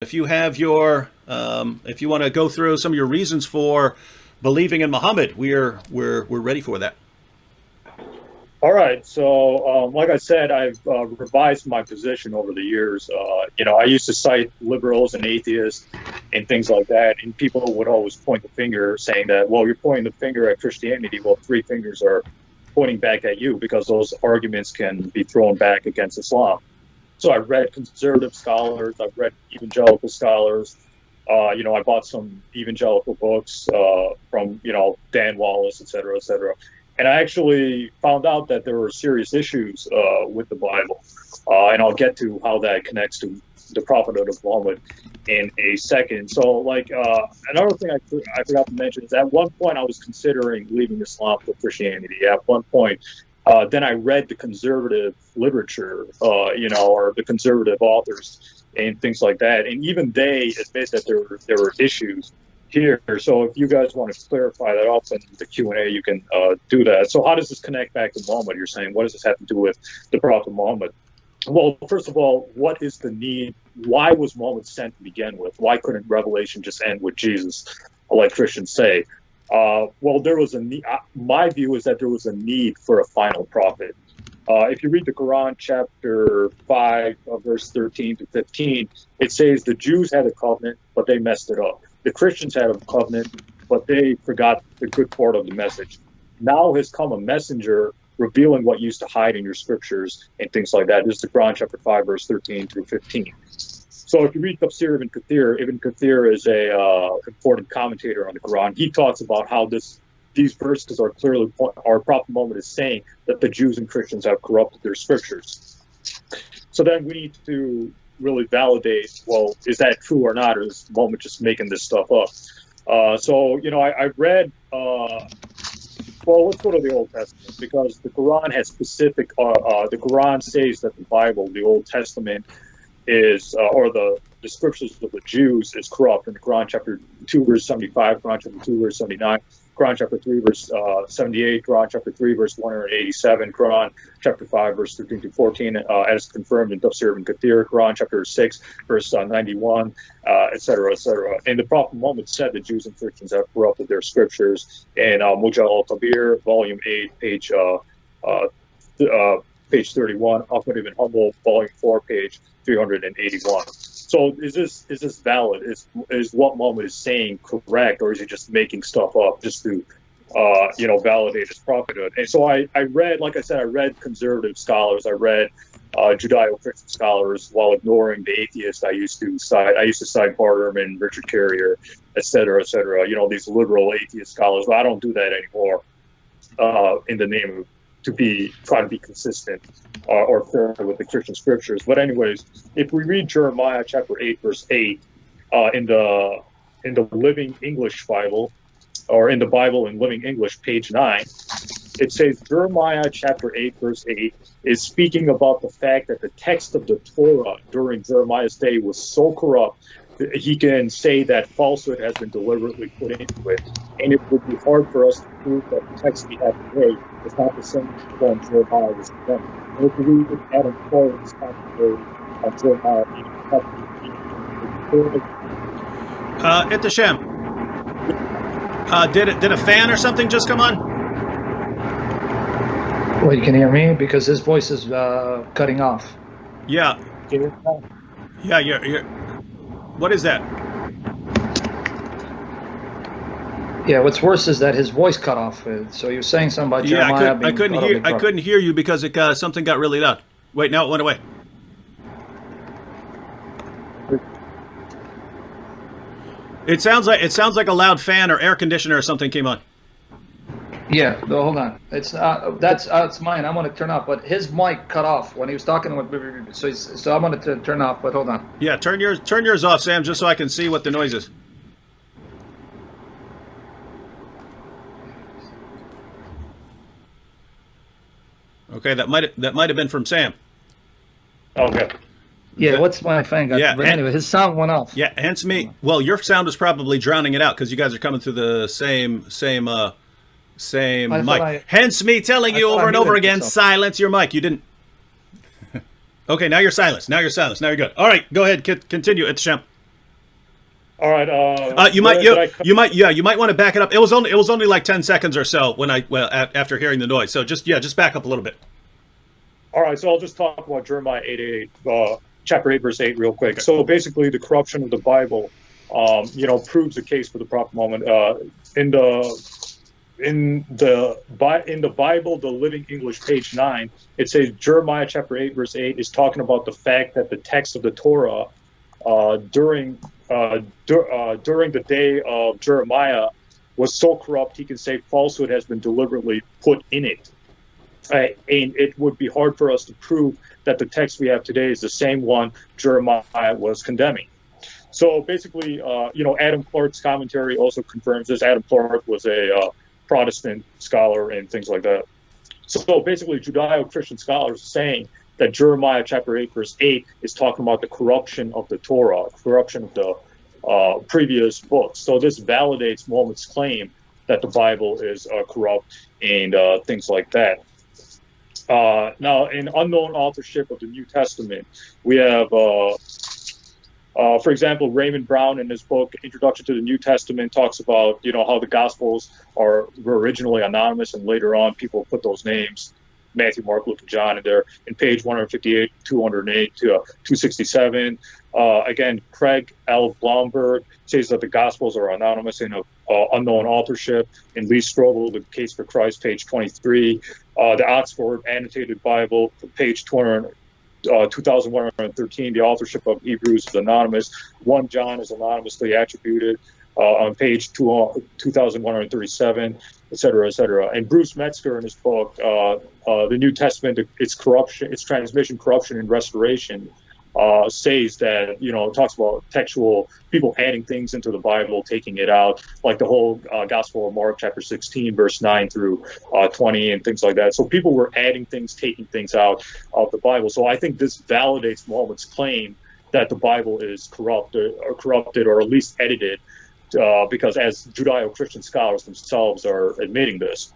if you have your, if you want to go through some of your reasons for believing in Muhammad, we're ready for that. All right. So, like I said, I've revised my position over the years. I used to cite liberals and atheists and things like that, and people would always point the finger, saying that, well, you're pointing the finger at Christianity. Well, three fingers are pointing back at you because those arguments can be thrown back against Islam. So I read conservative scholars, I've read evangelical scholars. I bought some evangelical books from, Dan Wallace, et cetera, et cetera. And I actually found out that there were serious issues with the Bible. And I'll get to how that connects to the prophethood of Muhammad in a second. So, another thing I forgot to mention is at one point I was considering leaving Islam for Christianity. At one point, then I read the conservative literature, or the conservative authors and things like that. And even they admit that there were issues here. So if you guys want to clarify that up in the Q&A, you can do that. So how does this connect back to Muhammad? You're saying, what does this have to do with the Prophet Muhammad? Well, first of all, what is the need? Why was Muhammad sent to begin with? Why couldn't Revelation just end with Jesus, like Christians say? Well, there was a need. My view is that there was a need for a final prophet. If you read the Quran, chapter 5, verse 13 to 15, it says the Jews had a covenant, but they messed it up. The Christians had a covenant, but they forgot the good part of the message. Now has come a messenger revealing what used to hide in your scriptures and things like that. This is the Quran, chapter 5, verse 13 through 15. So if you read Tafsir Ibn Kathir is a important commentator on the Quran. He talks about how these verses are clearly, our Prophet Muhammad is saying that the Jews and Christians have corrupted their scriptures. So then we need to really validate, well, is that true or not, or is Muhammad just making this stuff up? I read, let's go to the Old Testament, because the Quran has specific, the Quran says that the Bible, the Old Testament, is, or the scriptures of the Jews is corrupt in the Quran chapter 2, verse 75, Quran chapter 2, verse 79, Quran chapter 3, verse 78, Quran chapter 3, verse 187, Quran chapter 5, verse 13 to 14, as confirmed in Tafsir Ibn Kathir, Quran chapter 6, verse 91, et cetera, et cetera. And the Prophet Muhammad said that Jews and Christians have corrupted their scriptures in Mujal al-Kabir, volume 8, page 31, Ahmad ibn Hanbal, volume 4, page 381. So is this valid? Is what Muhammad is saying correct, or is he just making stuff up just to validate his prophethood? And so I read, like I said, I read conservative scholars, I read Judeo-Christian scholars, while ignoring the atheists I used to cite. I used to cite Bart Ehrman, Richard Carrier, et cetera, these liberal atheist scholars. But I don't do that anymore in the name of try to be consistent or fair with the Christian scriptures. But anyways, if we read Jeremiah chapter 8, verse 8, in the Living English Bible, or in the Bible in Living English, page 9, it says Jeremiah chapter 8, verse 8 is speaking about the fact that the text of the Torah during Jeremiah's day was so corrupt that he can say that falsehood has been deliberately put into it. And it would be hard for us to prove that the text we have today is not the same one Jeremiah was written. And if we read Adam Torrance commentary on Jeremiah 8, Ittisham, did a fan or something just come on? Well, you can hear me because his voice is cutting off. Yeah. Yeah, you're. What is that? Yeah, what's worse is that his voice cut off. So you're saying something about Jeremiah I couldn't hear you because something got really loud. Wait, now it went away. It sounds like a loud fan or air conditioner or something came on. Yeah, no, hold on. It's that's mine. I'm gonna turn off, but his mic cut off when he was talking with. So I'm gonna turn off, but hold on. Yeah, turn yours off, Sam, just so I can see what the noise is. Okay, that might have been from Sam. Okay. Yeah, what's my thing? Yeah, but anyway, his sound went off. Yeah, hence me. Well, your sound is probably drowning it out because you guys are coming through the same mic. Hence me telling you over and over again, silence your mic. You didn't. Okay, now you're silenced. Now you're good. All right, go ahead. Continue, Ittisham. All right. You might did I cut- you might want to back it up. It was only like 10 seconds or so when after hearing the noise. So just back up a little bit. All right, so I'll just talk about Jeremiah 8:8, chapter 8, verse 8, real quick. Okay. So basically, the corruption of the Bible, proves the case for the prophet moment. In the Bible, the Living English, page 9, it says Jeremiah chapter 8, verse 8 is talking about the fact that the text of the Torah during the day of Jeremiah was so corrupt, he can say falsehood has been deliberately put in it. And it would be hard for us to prove that the text we have today is the same one Jeremiah was condemning. So basically, Adam Clark's commentary also confirms this. Adam Clark was a Protestant scholar and things like that. So basically, Judeo-Christian scholars are saying that Jeremiah chapter 8, verse 8 is talking about the corruption of the Torah, corruption of the previous books. So this validates Muhammad's claim that the Bible is corrupt and things like that. Now, in unknown authorship of the New Testament, we have, for example, Raymond Brown in his book Introduction to the New Testament talks about, how the Gospels were originally anonymous and later on people put those names, Matthew, Mark, Luke, and John, in there. In page 158, 208 to 267. Again, Craig L. Blomberg says that the Gospels are anonymous and of unknown authorship. In Lee Strobel, The Case for Christ, page 23. The Oxford Annotated Bible, page 2113, the authorship of Hebrews is anonymous. 1 John is anonymously attributed on page 2137, et cetera, et cetera. And Bruce Metzger in his book, The New Testament, its corruption, its transmission, corruption, and restoration, says that, it talks about textual people adding things into the Bible, taking it out, like the whole Gospel of Mark, chapter 16, verse 9 through 20, and things like that. So people were adding things, taking things out of the Bible. So I think this validates Muhammad's claim that the Bible is corrupted, or at least edited, because as Judeo-Christian scholars themselves are admitting this.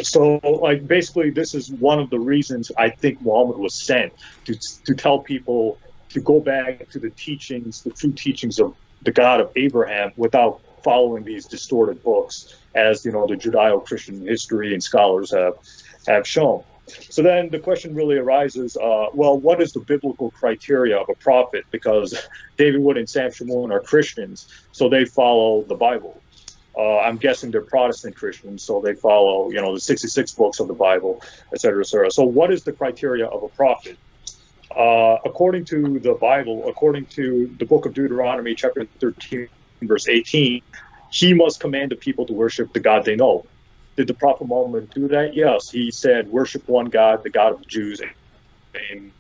So basically, this is one of the reasons I think Muhammad was sent to tell people to go back to the teachings, the true teachings of the God of Abraham, without following these distorted books, as the Judeo-Christian history and scholars have shown. So then the question really arises: what is the biblical criteria of a prophet? Because David Wood and Sam Shamoun are Christians, so they follow the Bible. I'm guessing they're Protestant Christians, so they follow, the 66 books of the Bible, et cetera, et cetera. So what is the criteria of a prophet? According to the Bible, according to the book of Deuteronomy, chapter 13, verse 18, he must command the people to worship the God they know. Did the prophet Muhammad do that? Yes. He said, worship one God, the God of the Jews. And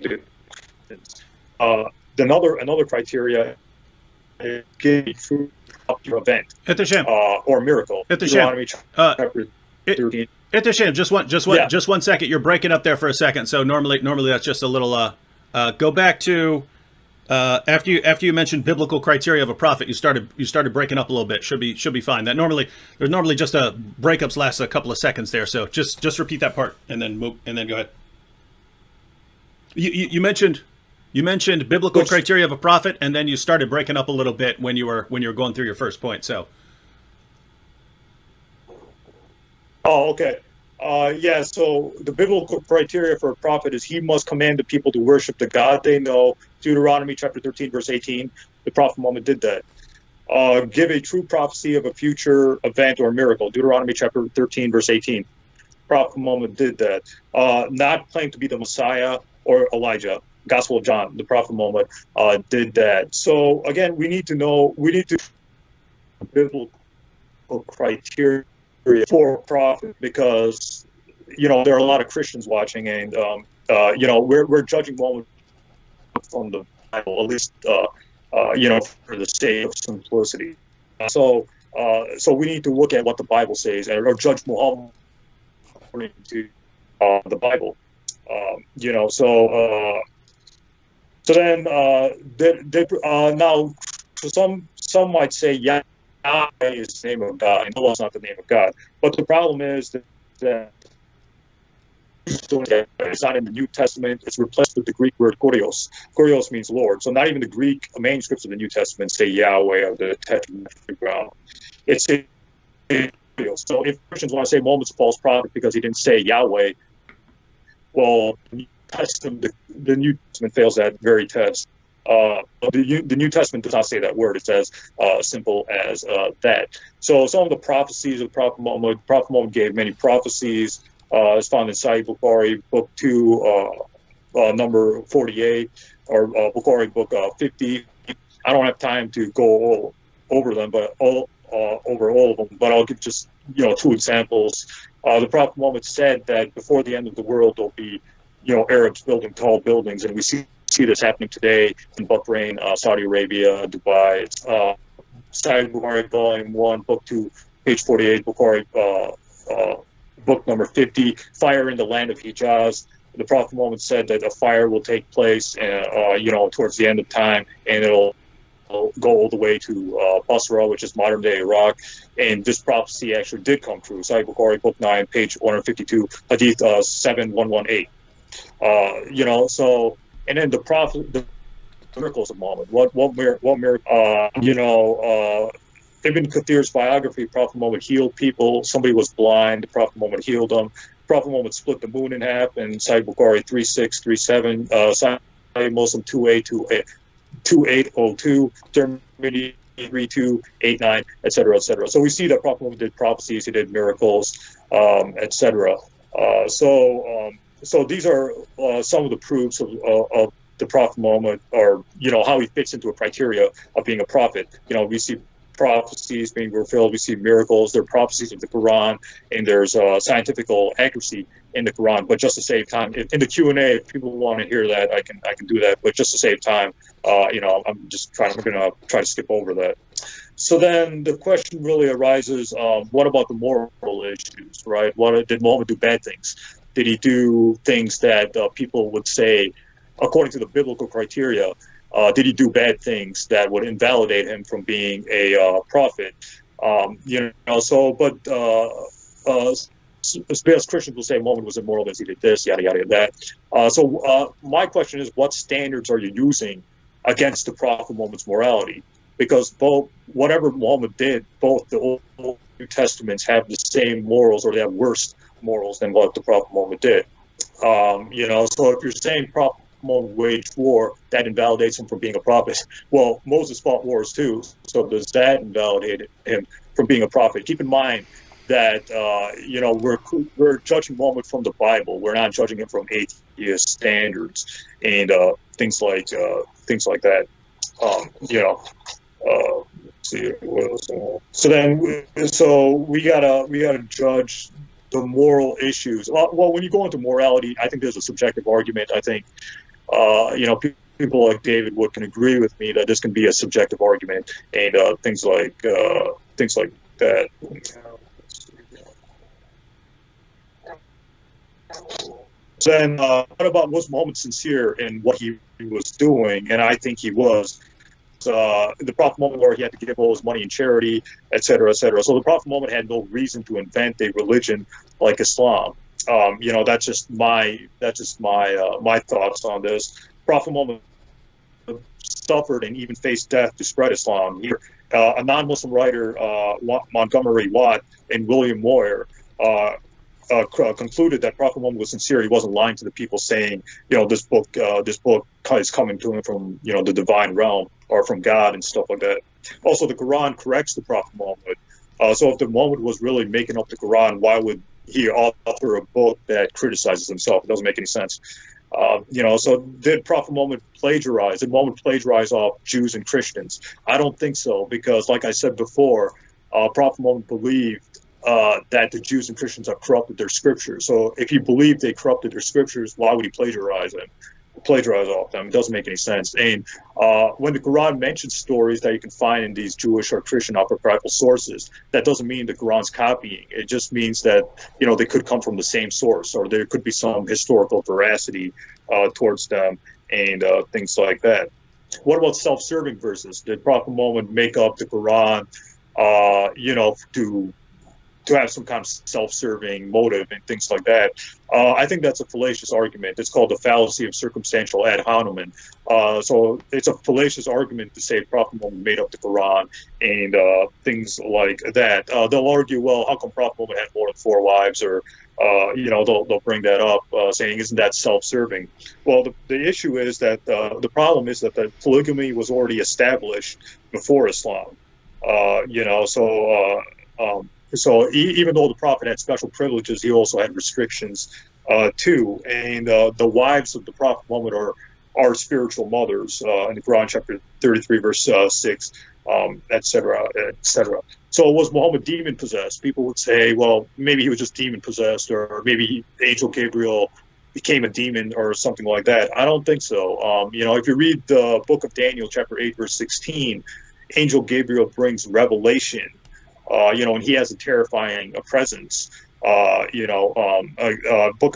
another criteria is give a true event or miracle. Deuteronomy chapter 13. Ittisham, just one second. You're breaking up there for a second. So normally that's just a little. Go back to after you mentioned biblical criteria of a prophet. You started breaking up a little bit. Should be fine. There's normally just breakups last a couple of seconds there. So just repeat that part and then move and then go ahead. You mentioned biblical criteria of a prophet, and then you started breaking up a little bit when you were going through your first point. So. Oh, okay. So the biblical criteria for a prophet is he must command the people to worship the God they know. Deuteronomy chapter 13, verse 18. The prophet Muhammad did that. Give a true prophecy of a future event or miracle. Deuteronomy chapter 13, verse 18. Prophet Muhammad did that. Not claim to be the Messiah or Elijah. Gospel of John, the prophet Muhammad did that. So again, we need to biblical criteria for a prophet, because there are a lot of Christians watching, and we're judging Muhammad from the Bible, at least for the sake of simplicity. So we need to look at what the Bible says or judge Muhammad according to the Bible. So then now, some might say Yahweh is the name of God, and Allah's not the name of God. But the problem is that it's not in the New Testament. It's replaced with the Greek word kurios. Kurios means Lord. So not even the Greek manuscripts of the New Testament say Yahweh or the Tetragrammaton. It's kurios. So if Christians want to say Mohammed's a false prophet because he didn't say Yahweh, well, the New Testament fails that very test. The New Testament does not say that word. It says simple as that. So some of the prophecies of Prophet Muhammad gave many prophecies. It's found in Sahih Bukhari, book 2, number 48, or Bukhari, book 50. I don't have time to go over them, but over all of them. But I'll give just 2 examples. The Prophet Muhammad said that before the end of the world, there'll be Arabs building tall buildings, and we see this happening today in Bahrain, Saudi Arabia, Dubai. Sahih Bukhari, volume 1, book 2, page 48, Bukhari, book number 50, fire in the land of Hijaz. The Prophet Muhammad said that a fire will take place, towards the end of time, and it'll go all the way to Basra, which is modern day Iraq. And this prophecy actually did come true. Sahih Bukhari, book 9, page 152, hadith 7118. So, and then the miracles of Muhammad. What miracle? Ibn Kathir's biography, Prophet Muhammad healed people. Somebody was blind. The Prophet Muhammad healed them. Prophet Muhammad split the moon in half. And Sahih Bukhari 3637, Sahih Muslim 2802, Tirmidhi 3289, etc., etc. So we see that Prophet Muhammad did prophecies. He did miracles, etc. So these are some of the proofs of the Prophet Muhammad, or how he fits into a criteria of being a prophet. We see prophecies being fulfilled, we see miracles. There are prophecies of the Quran, and there's scientific accuracy in the Quran. But just to save time, in the Q&A, if people want to hear that, I can do that. But just to save time, I'm going to try to skip over that. So then the question really arises: what about the moral issues, right? Did Muhammad do bad things? Did he do things that people would say, according to the biblical criteria, did he do bad things that would invalidate him from being a prophet? As Christians will say, Muhammad was immoral because he did this, yada, yada, that. So my question is, what standards are you using against the Prophet Muhammad's morality? Because whatever Muhammad did, both the Old and New Testaments have the same morals, or they have worse morals than what the Prophet Muhammad did. So if you're saying Prophet Muhammad waged war, that invalidates him from being a prophet. Well, Moses fought wars too, so does that invalidate him from being a prophet? Keep in mind that we're judging Muhammad from the Bible. We're not judging him from atheist standards and things like that. See what else? So we gotta judge the moral issues. Well, when you go into morality, I think there's a subjective argument. I think, people like David Wood can agree with me that this can be a subjective argument, and things like that. Then, what about, was Muhammad sincere in what he was doing? And I think he was. The Prophet Muhammad, where he had to give all his money in charity, etc., etc. So the Prophet Muhammad had no reason to invent a religion like Islam. That's just my thoughts on this. Prophet Muhammad suffered and even faced death to spread Islam. A non-Muslim writer, Montgomery Watt, and William Moyer concluded that Prophet Muhammad was sincere. He wasn't lying to the people, saying, this book is coming to him from the divine realm or from God and stuff like that. Also, the Quran corrects the Prophet Muhammad. So if the Muhammad was really making up the Quran, why would he author a book that criticizes himself? It doesn't make any sense. So did Prophet Muhammad plagiarize? Did Muhammad plagiarize off Jews and Christians? I don't think so, because like I said before, Prophet Muhammad believed that the Jews and Christians have corrupted their scriptures. So if he believed they corrupted their scriptures, why would he plagiarize off them? It doesn't make any sense. And when the Quran mentions stories that you can find in these Jewish or Christian apocryphal sources, that doesn't mean the Quran's copying. It just means that they could come from the same source, or there could be some historical veracity towards them, and things like that. What about self-serving verses? Did Prophet Muhammad make up the Quran, to have some kind of self-serving motive and things like that. I think that's a fallacious argument. It's called the fallacy of circumstantial ad hominem. So it's a fallacious argument to say Prophet Muhammad made up the Quran and things like that. They'll argue, well, how come Prophet Muhammad had more than 4 wives? Or, they'll bring that up, saying, isn't that self-serving? Well, the issue is that the problem is that the polygamy was already established before Islam. So even though the Prophet had special privileges, he also had restrictions too. And the wives of the Prophet Muhammad are spiritual mothers in the Quran, chapter 33, verse 6, etc., etc. So was Muhammad demon possessed? People would say, well, maybe he was just demon possessed, or maybe Angel Gabriel became a demon or something like that. I don't think so. If you read the book of Daniel, chapter 8, verse 16, Angel Gabriel brings revelation. And he has a terrifying presence. Book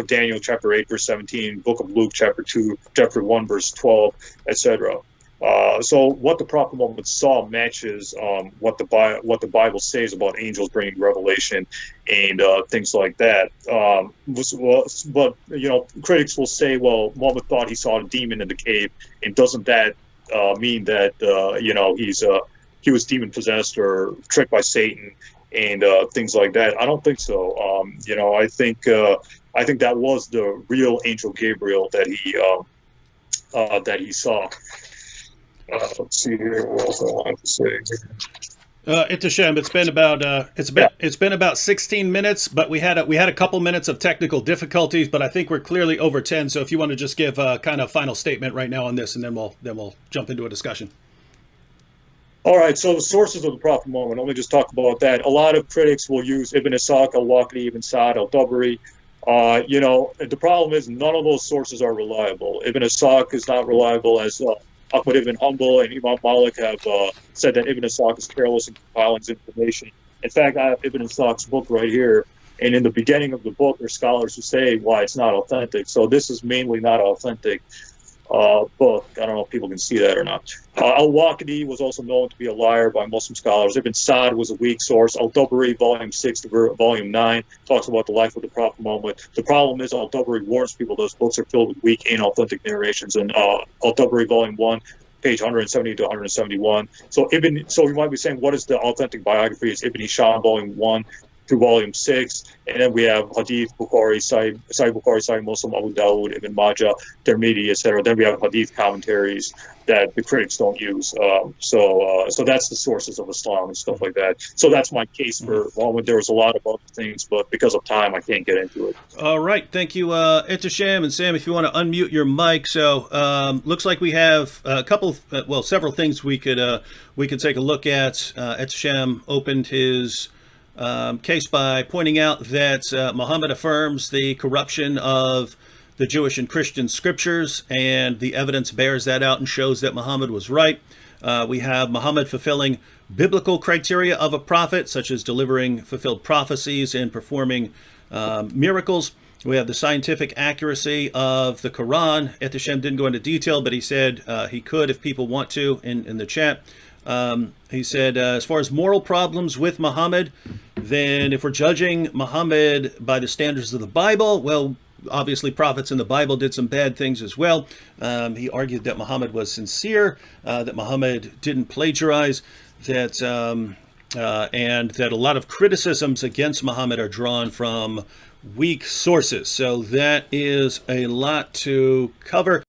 of Daniel, chapter 8, verse 17, book of Luke, chapter 1, verse 12, etc. So what the Prophet Muhammad saw matches what the Bible says about angels bringing revelation and things like that. But critics will say, well, Muhammad thought he saw a demon in the cave, and doesn't that mean that he was demon possessed or tricked by Satan and things like that? I don't think so. I think that was the real Angel Gabriel that he saw. Let's see here. What else I wanted to say? Itashem, it's been about 16 minutes, but we had a couple minutes of technical difficulties, but I think we're clearly over 10. So if you want to just give a kind of final statement right now on this, and then we'll jump into a discussion. All right, so the sources of the Prophet Muhammad, let me just talk about that. A lot of critics will use Ibn Ishaq, al-Waqidi, Ibn Sa'd, al-Tabari. The problem is none of those sources are reliable. Ibn Ishaq is not reliable, as Ahmad ibn Hanbal and Imam Malik have said that Ibn Ishaq is careless in compiling his information. In fact, I have Ibn Ishaq's book right here, and in the beginning of the book, there are scholars who say why it's not authentic. So this is mainly not authentic book. I don't know if people can see that or not. Al-Waqidi was also known to be a liar by Muslim scholars. Ibn Sa'd was a weak source. Al-Tabari, volume 6 to volume 9, talks about the life of the Prophet Muhammad. The problem is Al-Tabari warns people those books are filled with weak and authentic narrations. And Al-Tabari, volume 1, page 170 to 171. So you might be saying, what is the authentic biography? It's Ibn Hisham, volume 1 to volume 6, and then we have Hadith, Bukhari, Sahih Bukhari, Sahih Muslim, Abu Dawud, Ibn Majah, Tirmidhi, etc. Then we have Hadith commentaries that the critics don't use. So that's the sources of Islam and stuff like that. So that's my case for Muhammad. There was a lot of other things, but because of time, I can't get into it. All right, thank you, Itashem, and Sam. If you want to unmute your mic, so looks like we have several things we could take a look at. Itashem opened his case by pointing out that Muhammad affirms the corruption of the Jewish and Christian scriptures, and the evidence bears that out and shows that Muhammad was right. We have Muhammad fulfilling biblical criteria of a prophet, such as delivering fulfilled prophecies and performing miracles. We have the scientific accuracy of the Quran. Itashem didn't go into detail, but he said he could if people want to in the chat. He said, as far as moral problems with Muhammad, then if we're judging Muhammad by the standards of the Bible, well, obviously prophets in the Bible did some bad things as well. He argued that Muhammad was sincere, that Muhammad didn't plagiarize, and that a lot of criticisms against Muhammad are drawn from weak sources. So that is a lot to cover.